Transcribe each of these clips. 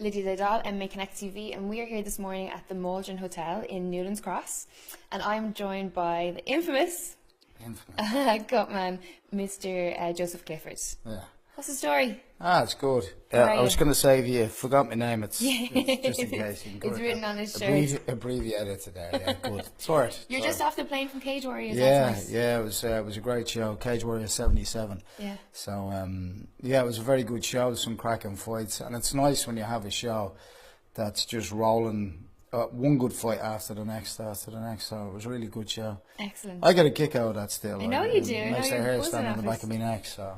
Lydia Dydal, MA Connect TV, and we are here this morning at the Maldron Hotel in Newlands Cross, and I'm joined by the infamous Cutman, Mr. Joseph Clifford. Yeah. What's the story? It's good. I was going to say, if you forgot my name, it's just in case. You can it's written on his shirt. Abbreviate it today. Yeah, good. Sorry. You're just off the plane from Cage Warriors. Yeah, nice. yeah. It was a great show. Cage Warriors 77. Yeah. So it was a very good show. Some cracking fights, and it's nice when you have a show that's just rolling. One good fight after the next, so it was a really good show. Excellent. I get a kick out of that still. I know you do. It makes their hair stand on the back of my neck, so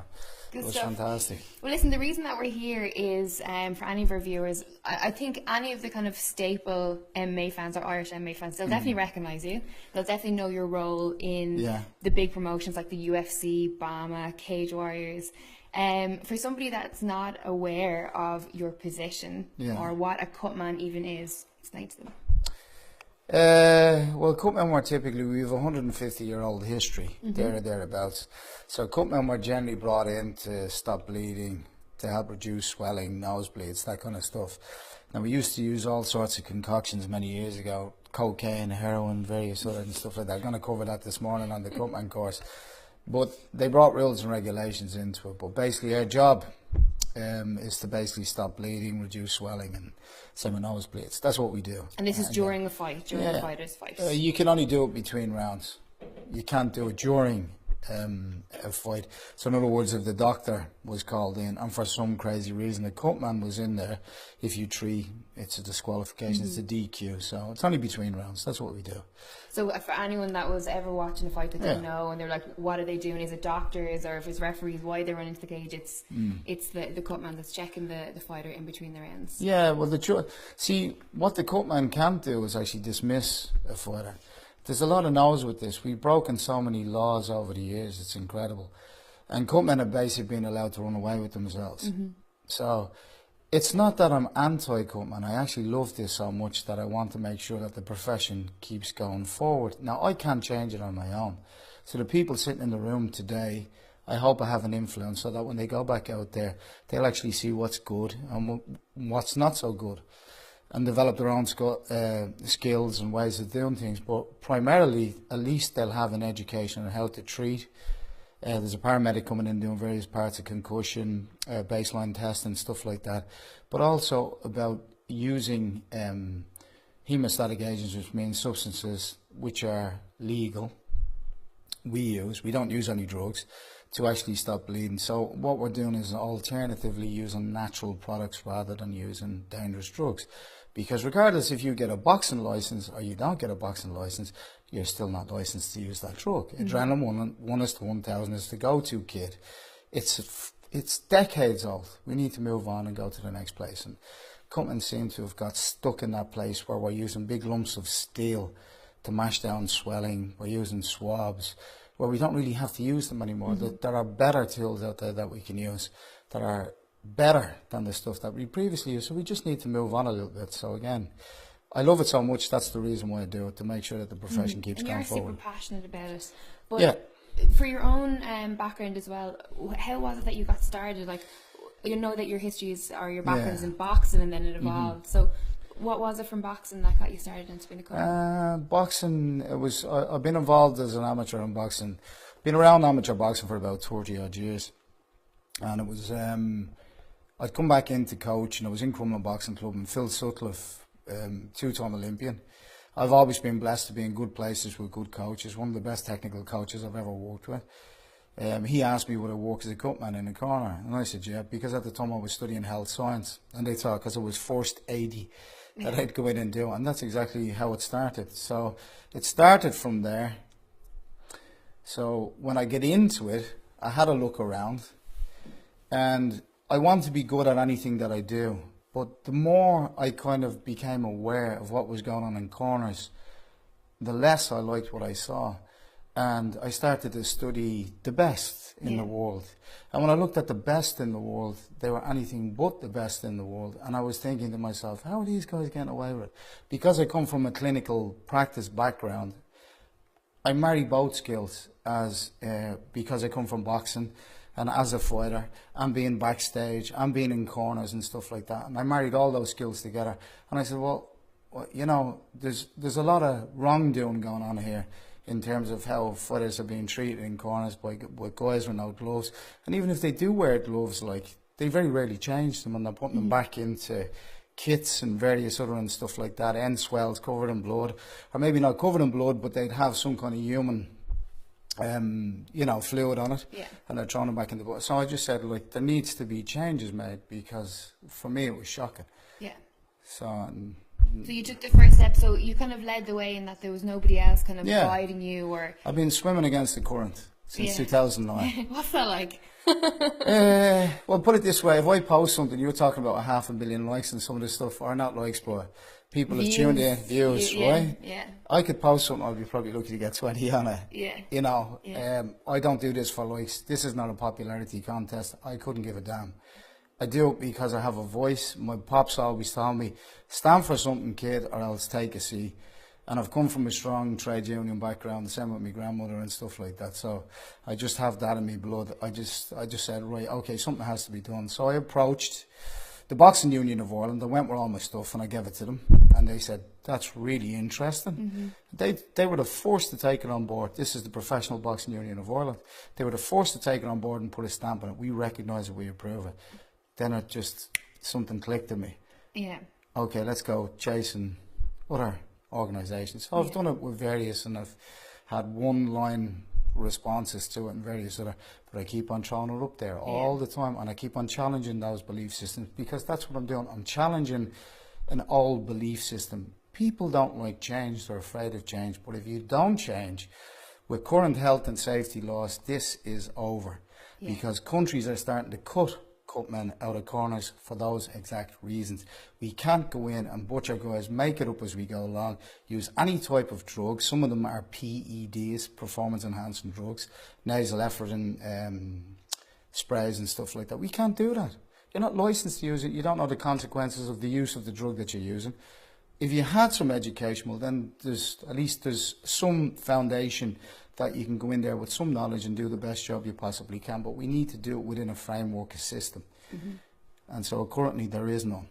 good it was stuff. fantastic. Well, listen, the reason that we're here is for any of our viewers, I think any of the kind of staple MMA fans or Irish MMA fans, they'll definitely recognise you. They'll definitely know your role in the big promotions like the UFC, BAMA, Cage Warriors. For somebody that's not aware of your position or what a cutman even is, explain to them. Well, cutmen were typically, we have a 150-year-old history, there or thereabouts. So cutmen were generally brought in to stop bleeding, to help reduce swelling, nosebleeds, that kind of stuff. Now, we used to use all sorts of concoctions many years ago, cocaine, heroin, various other and stuff like that. I'm going to cover that this morning on the cutman course. But they brought rules and regulations into it. But basically, our job is to basically stop bleeding, reduce swelling, and same with nosebleeds. That's what we do. And this is during a fight, during the fighter's fight? You can only do it between rounds. You can't do it during a fight. So in other words, if the doctor was called in and for some crazy reason the cutman was in there, if you treat, it's a disqualification, it's a DQ. So it's only between rounds. That's what we do. So for anyone that was ever watching a fight that didn't know and they're like, what are they doing? Is it doctors or if it's referees, why they run into the cage? It's the cutman that's checking the fighter in between the rounds. Yeah, well, see, what the cutman can't do is actually dismiss a fighter. There's a lot of no's with this. We've broken so many laws over the years, it's incredible. And cutmen have basically been allowed to run away with themselves. So it's not that I'm anti-cutman. I actually love this so much that I want to make sure that the profession keeps going forward. Now, I can't change it on my own. So the people sitting in the room today, I hope I have an influence so that when they go back out there, they'll actually see what's good and what's not so good, and develop their own skills and ways of doing things. But primarily, at least they'll have an education on how to treat. There's a paramedic coming in doing various parts of concussion, baseline testing, stuff like that. But also about using hemostatic agents, which means substances which are legal. We don't use any drugs to actually stop bleeding. So what we're doing is alternatively using natural products rather than using dangerous drugs. Because regardless if you get a boxing license or you don't get a boxing license, you're still not licensed to use that drug. Adrenaline 1:1,000 is the go-to kid. It's decades old. We need to move on and go to the next place. And cutmen seem to have got stuck in that place where we're using big lumps of steel to mash down swelling. We're using swabs where we don't really have to use them anymore. There are better tools out there that we can use that are better than the stuff that we previously used. So we just need to move on a little bit. So again, I love it so much. That's the reason why I do it, to make sure that the profession keeps going forward. You're super passionate about it. But for your own background as well, how was it that you got started? Like, you know that your histories or your background is in boxing and then it evolved. So what was it from boxing that got you started into being a cutman? Boxing, I've been involved as an amateur in boxing. Been around amateur boxing for about 30 odd years. And it was, I'd come back in to coach, and I was in Cumberland Boxing Club, and Phil Sutcliffe, two-time Olympian. I've always been blessed to be in good places with good coaches, one of the best technical coaches I've ever worked with. He asked me would I work as a cutman in a corner, and I said yeah, because at the time I was studying health science, and they thought because I was first 80 that I'd go in and do it, and that's exactly how it started. So it started from there. So when I get into it, I had a look around, and I want to be good at anything that I do. But the more I kind of became aware of what was going on in corners, the less I liked what I saw. And I started to study the best in the world. And when I looked at the best in the world, they were anything but the best in the world. And I was thinking to myself, how are these guys getting away with it? Because I come from a clinical practice background, I marry both skills because I come from boxing. and as a fighter, and being backstage, and being in corners and stuff like that. And I married all those skills together. And I said, well, you know, there's a lot of wrongdoing going on here in terms of how fighters are being treated in corners by guys without gloves. And even if they do wear gloves, like, they very rarely change them, and they're putting them back into kits and various other and stuff like that, end swells covered in blood, or maybe not covered in blood, but they'd have some kind of human you know, fluid on it, and they're throwing it back in the blood. So I just said, like, there needs to be changes made, because for me it was shocking. So you took the first step, so you kind of led the way in that there was nobody else kind of guiding you, or... I've been swimming against the current since 2009. What's that like? Well, put it this way, if I post something, you're talking about 500 million likes and some of this stuff, or not likes, but people have tuned in, views, right? I could post something, I'd be probably lucky to get 20 on it. You know, I don't do this for likes. This is not a popularity contest. I couldn't give a damn. I do it because I have a voice. My pops always told me, stand for something, kid, or else take a seat. And I've come from a strong trade union background, the same with my grandmother and stuff like that. So I just have that in my blood. I just said, right, okay, something has to be done. So I approached the Boxing Union of Ireland. I went with all my stuff and I gave it to them. And they said, that's really interesting. They were the first to take it on board. This is the Professional Boxing Union of Ireland. They were the first to take it on board and put a stamp on it. We recognise it, we approve it. Then it just, something clicked in me. Okay, let's go chasing other organisations. So I've done it with various, and I've had one-line responses to it and various other, but I keep on throwing it up there all the time, and I keep on challenging those belief systems, because that's what I'm doing. I'm challenging an old belief system. People don't like change, they're afraid of change, but if you don't change, with current health and safety laws, this is over, because countries are starting to cut Cutman out of corners for those exact reasons. We can't go in and butcher guys, make it up as we go along, use any type of drug. Some of them are PEDs, performance enhancing drugs, nasal ephedrine sprays and stuff like that. We can't do that. You're not licensed to use it. You don't know the consequences of the use of the drug that you're using. If you had some education, well, then there's some foundation that you can go in there with some knowledge and do the best job you possibly can. But we need to do it within a framework, a system. And so currently there is none.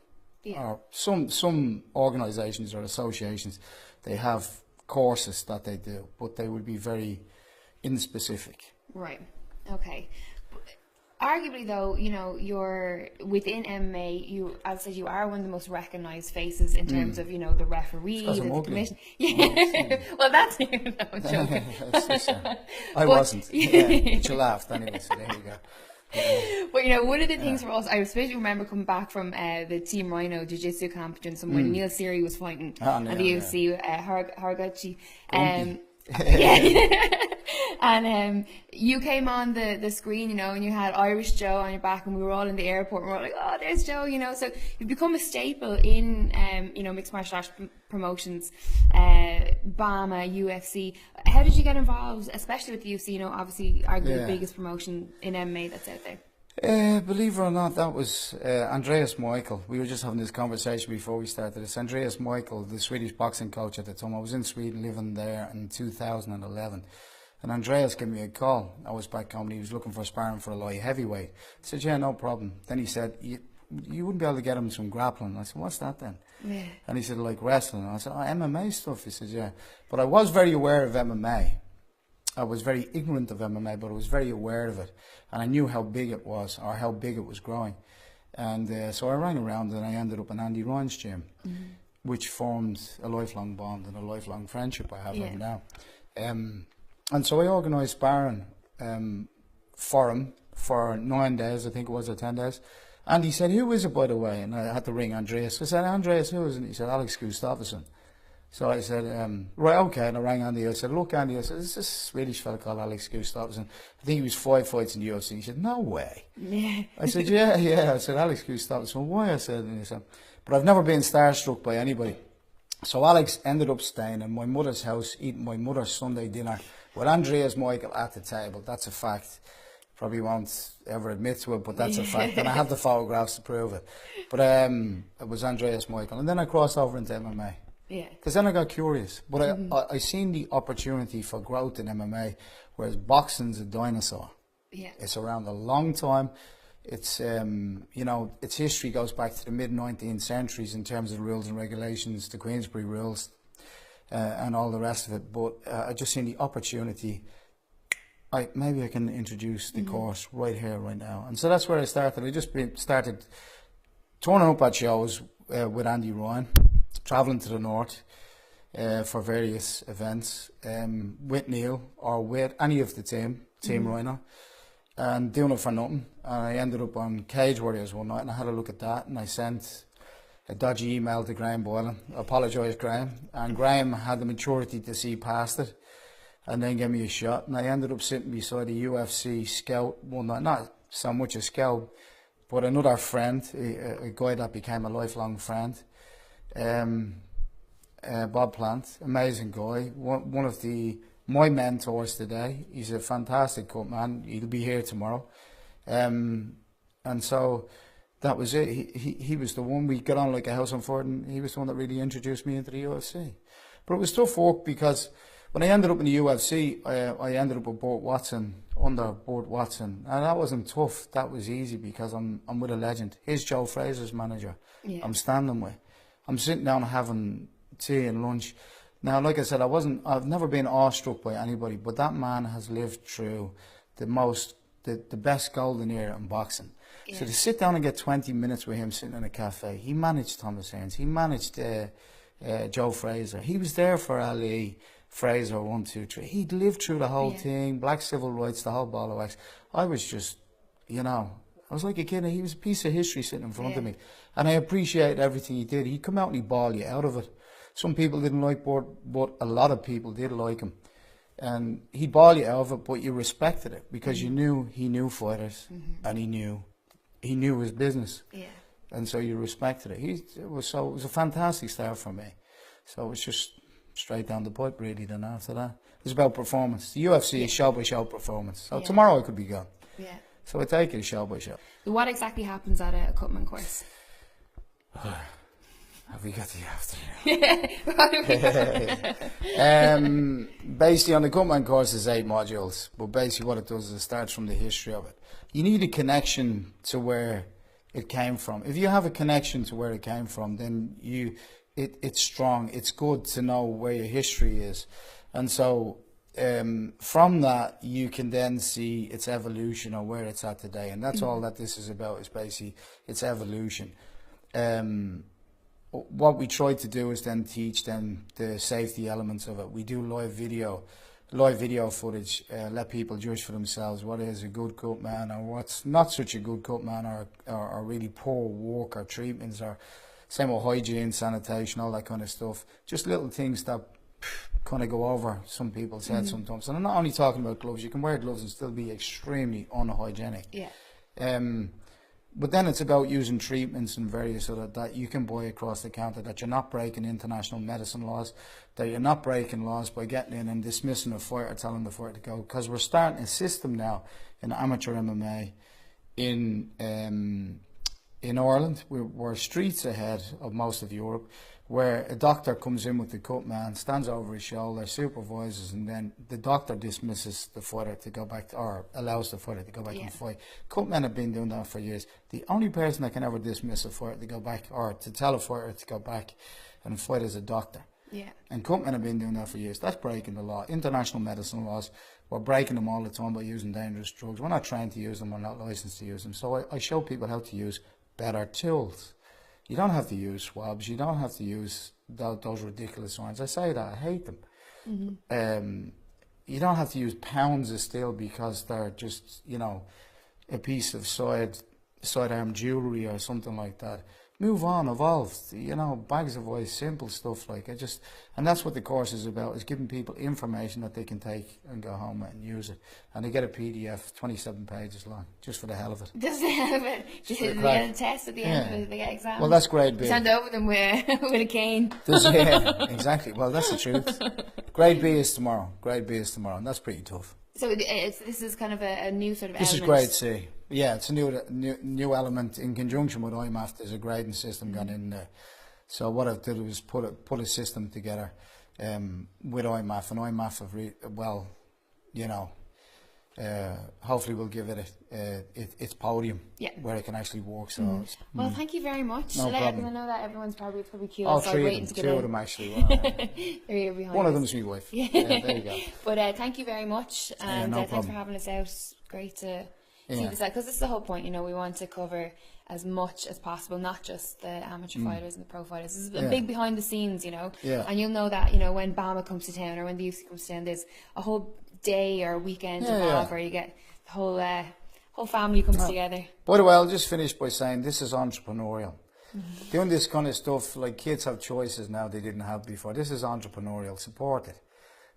Or some organisations or associations, they have courses that they do, but they would be very inspecific. Right. Okay. Arguably, though, you know, you're within MMA. You, as I said, you are one of the most recognised faces in terms of, you know, the referees and the commission. Well, that's no, I'm joking. I wasn't. But you laughed anyway. So there you go. But you know, one of the things for us, I especially remember coming back from the Team Rhino Jiu-Jitsu competition when Neil Seary was fighting at the UFC, Haragachi. And you came on the screen, you know, and you had Irish Joe on your back, and we were all in the airport, and we were all like, oh, there's Joe, you know. So you've become a staple in, you know, mixed martial arts promotions, BAMA, UFC. How did you get involved, especially with the UFC, you know, obviously arguably the biggest promotion in MMA that's out there? Believe it or not, that was Andreas Michael. We were just having this conversation before we started this. Andreas Michael, the Swedish boxing coach at the time. I was in Sweden living there in 2011. And Andreas gave me a call. I was back home and he was looking for sparring for a light heavyweight. I said, yeah, no problem. Then he said, you wouldn't be able to get him some grappling. I said, what's that then? And he said, like wrestling. And I said, oh, MMA stuff. He said, yeah. But I was very aware of MMA. I was very ignorant of MMA, but I was very aware of it. And I knew how big it was, or how big it was growing. And so I rang around and I ended up in Andy Ryan's gym, which formed a lifelong bond and a lifelong friendship I have right now. And so I organised sparring for him for 9 days, I think it was, or 10 days. And he said, who is it, by the way? And I had to ring Andreas. I said, Andreas, who is it? And he said, Alex Gustafsson. So I said, right, okay. And I rang Andy. I said, look, Andy, I said, there's this Swedish fella called Alex Gustafsson. I think he was 5 fights in the UFC. He said, no way. I said, yeah. I said, Alex Gustafsson. Why? I said, and he said, but I've never been starstruck by anybody. So Alex ended up staying in my mother's house, eating my mother's Sunday dinner with Andreas Michael at the table. That's a fact. Probably won't ever admit to it, but that's a fact. And I have the photographs to prove it. But it was Andreas Michael. And then I crossed over into MMA. Because then I got curious. But I seen the opportunity for growth in MMA, whereas boxing's a dinosaur. Yeah. It's around a long time. It's, its history goes back to the mid-19th centuries in terms of rules and regulations, the Queensberry rules, and all the rest of it. But I just seen the opportunity. Maybe I can introduce the course right here, right now. And so that's where I started. I just started turning up at shows with Andy Ryan, travelling to the north for various events, with Neil or with any of the team Rhino, and doing it for nothing. And I ended up on Cage Warriors one night, and I had a look at that, and I sent a dodgy email to Graham Boylan. I apologised, Graham, and Graham had the maturity to see past it and then gave me a shot. And I ended up sitting beside a UFC scout one night, not so much a scout, but another friend, a guy that became a lifelong friend, Bob Plant, amazing guy, one of my mentors today. He's a fantastic cut man. He'll be here tomorrow, and so that was it. He was the one. We got on like a house on fire, and he was the one that really introduced me into the UFC. But it was tough work because when I ended up in the UFC, I ended up with Burt Watson, under Burt Watson, and that wasn't tough. That was easy because I'm with a legend. Here's Joe Fraser's manager. Yeah. I'm standing with. I'm sitting down having tea and lunch. Now, like I said, I've never been awestruck by anybody, but that man has lived through the best golden era in boxing. Yeah. So to sit down and get 20 minutes with him sitting in a cafe, he managed Thomas Hearns, he managed Joe Fraser, he was there for Ali, Fraser, 1, 2, 3. He'd lived through the whole thing, black civil rights, the whole ball of wax. I was just, I was like a kid, and he was a piece of history sitting in front of me. And I appreciated everything he did. He'd come out and he'd ball you out of it. Some people didn't like Burt, but a lot of people did like him. And he'd ball you out of it, but you respected it because you knew he knew fighters and he knew his business. Yeah. And so you respected it. It was a fantastic start for me. So it was just straight down the pipe really then after that. It was about performance. The UFC is show by show performance. So tomorrow I could be gone. Yeah. So I take it show by show. What exactly happens at a Cutman course? Have we got the afternoon? Basically on the Cutman course is 8 modules, but basically what it does is it starts from the history of it. You need a connection to where it came from. If you have a connection to where it came from, then it's strong. It's good to know where your history is. And so from that, you can then see its evolution or where it's at today. And that's all that this is about, is basically its evolution. What we try to do is then teach them the safety elements of it. We do live video footage, let people judge for themselves what is a good cut man or what's not such a good cut man, or really poor work or treatments, or same with hygiene, sanitation, all that kind of stuff. Just little things that kind of go over some people's heads sometimes. And I'm not only talking about gloves. You can wear gloves and still be extremely unhygienic. Yeah. But then it's about using treatments and various other that you can buy across the counter, that you're not breaking international medicine laws, that you're not breaking laws by getting in and dismissing a fighter, telling the fighter to go. Because we're starting a system now in amateur MMA in Ireland. We're streets ahead of most of Europe, where a doctor comes in with the cut man, stands over his shoulder, supervises, and then the doctor dismisses the fighter to go back or allows the fighter to go back and fight. Cut men have been doing that for years. The only person that can ever dismiss a fighter to go back, or to tell a fighter to go back and fight, is a doctor. Yeah. And cut men have been doing that for years. That's breaking the law. International medicine laws, we're breaking them all the time by using dangerous drugs. We're not trained to use them, we're not licensed to use them. So I show people how to use better tools. You don't have to use swabs. You don't have to use those ridiculous ones. I say that. I hate them. You don't have to use pounds of steel because they're just, a piece of sidearm jewellery or something like that. Move on, evolve. Bags of ice, simple stuff like it. And that's what the course is about, is giving people information that they can take and go home and use it. And they get a PDF, 27 pages long, just for the hell of it. Just for the hell of it. Just they get a test at the end of it, they get exams. Well, that's grade B. Send over them with a cane. Yeah, exactly. Well, that's the truth. Grade B is tomorrow. And that's pretty tough. So this is kind of a new sort of This element. is grade C. Yeah, it's a new element in conjunction with IMAF. There's a grading system gone in there. So what I've done was put a system together with IMAF, and IMAF have hopefully we'll give it its podium where it can actually work. So well, thank you very much. No problem. I know that everyone's probably cute. All so three waiting of them, to get two in. of them actually. They're behind one us. of them's my wife. Yeah, there you go. But thank you very much, and no thanks for having us out. Great to see this out, because this is the whole point. You know, we want to cover as much as possible, not just the amateur fighters and the pro fighters. This is a big behind the scenes, you know. And you'll know that, you know, when BAMA comes to town or when the UFC comes to town, there's a whole day or weekend involved where you get the whole family comes together. By the way, I'll just finish by saying this is entrepreneurial. Doing this kind of stuff, like, kids have choices now they didn't have before. This is entrepreneurial. Support it.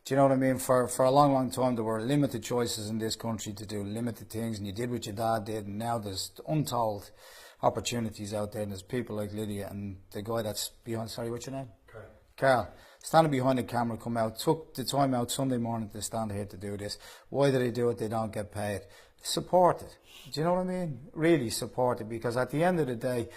Do you know what I mean? For a long time, there were limited choices in this country to do limited things, and you did what your dad did, and now there's untold opportunities out there, and there's people like Lydia and the guy that's behind, sorry, what's your name? Carl. Standing behind the camera, come out, took the time out Sunday morning to stand here to do this. Why do they do it? They don't get paid. Support it. Do you know what I mean? Really support it, because at the end of the day,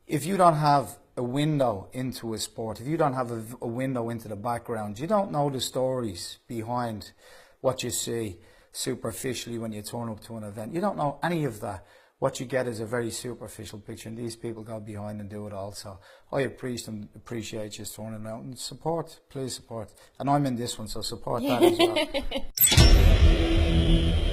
if you don't have a window into a sport, if you don't have a window into the background, you don't know the stories behind what you see superficially when you turn up to an event. You don't know any of that. What you get is a very superficial picture, and these people go behind and do it all. So I appreciate you turning out, and support, please support. And I'm in this one, so support that as well.